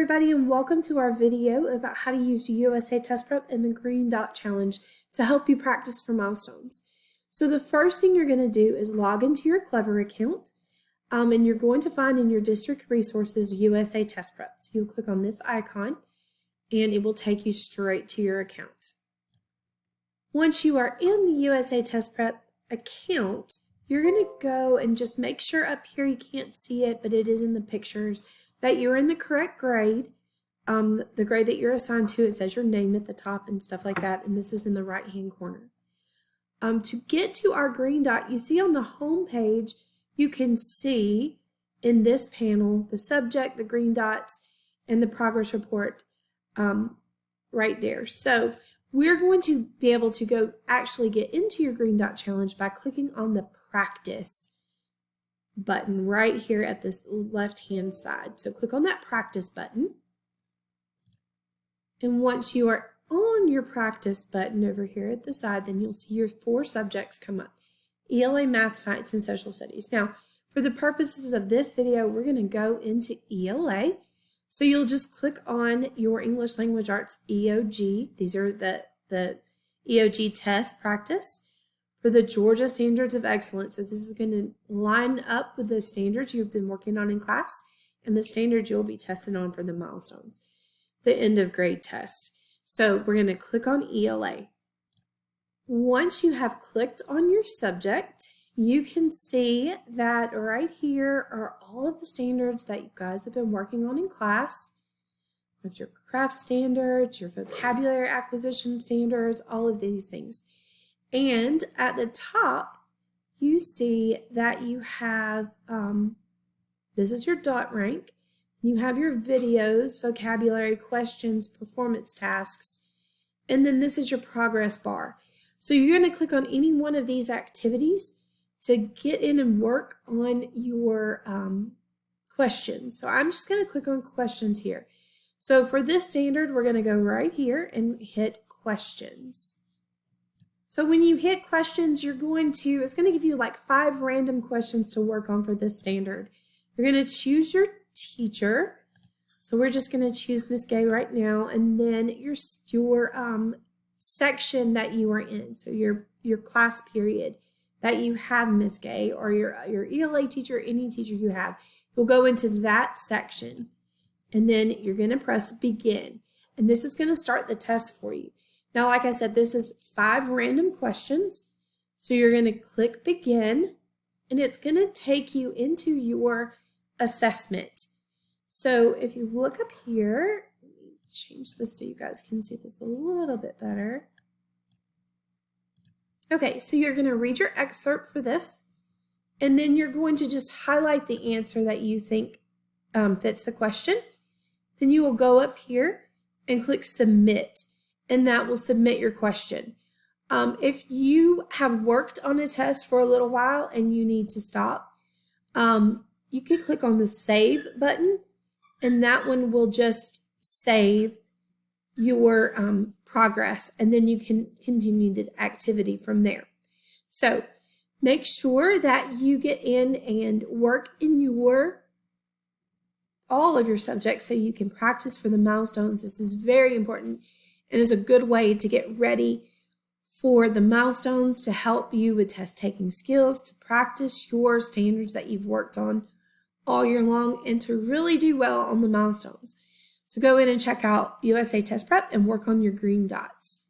everybody, and welcome to our video about how to use USA Test Prep and the Green Dot Challenge to help you practice for milestones. So the first thing you're going to do is log into your Clever account, and you're going to find in your district resources USA Test Prep. So you'll click on this icon and it will take you straight to your account. Once you are in the USA Test Prep account, you're going to go and just make sure up here, you can't see it, but it is in the pictures, that you're in the correct grade, the grade that you're assigned to. It says your name at the top and stuff like that, and this is in the right-hand corner. To get to our green dot, you see on the home page, you can see in this panel the subject, the green dots, and the progress report right there. So we're going to be able to go actually get into your green dot challenge by clicking on the practice button right here at this left hand side. So click on that practice button, and once you are on your practice button over here at the side, then you'll see your 4 subjects come up: ELA, Math, Science, and Social Studies. Now for the purposes of this video, we're going to go into ELA, so you'll just click on your English Language Arts EOG. These are the EOG test practice for the Georgia Standards of Excellence. So this is going to line up with the standards you've been working on in class and the standards you'll be tested on for the milestones, the end of grade test. So we're going to click on ELA. Once you have clicked on your subject, you can see that right here are all of the standards that you guys have been working on in class. With your craft standards, your vocabulary acquisition standards, all of these things. And at the top, you see that you have, this is your dot rank. You have your videos, vocabulary, questions, performance tasks, and then this is your progress bar. So you're going to click on any one of these activities to get in and work on your questions. So I'm just going to click on questions here. So for this standard, we're going to go right here and hit questions. So when you hit questions, it's going to give you like 5 random questions to work on for this standard. You're going to choose your teacher. So we're just going to choose Miss Gay right now, and then your section that you are in. So your class period that you have Miss Gay, or your ELA teacher, any teacher you have, you'll go into that section. And then you're going to press begin. And this is going to start the test for you. Now, like I said, this is 5 random questions. So you're going to click begin, and it's going to take you into your assessment. So if you look up here, let me change this so you guys can see this a little bit better. Okay, so you're going to read your excerpt for this, and then you're going to just highlight the answer that you think fits the question. Then you will go up here and click submit, and that will submit your question. If you have worked on a test for a little while and you need to stop, you can click on the save button, and that one will just save your progress, and then you can continue the activity from there. So make sure that you get in and work in all of your subjects so you can practice for the milestones. This is very important and is a good way to get ready for the milestones, to help you with test taking skills, to practice your standards that you've worked on all year long, and to really do well on the milestones. So go in and check out USA Test Prep and work on your green dots.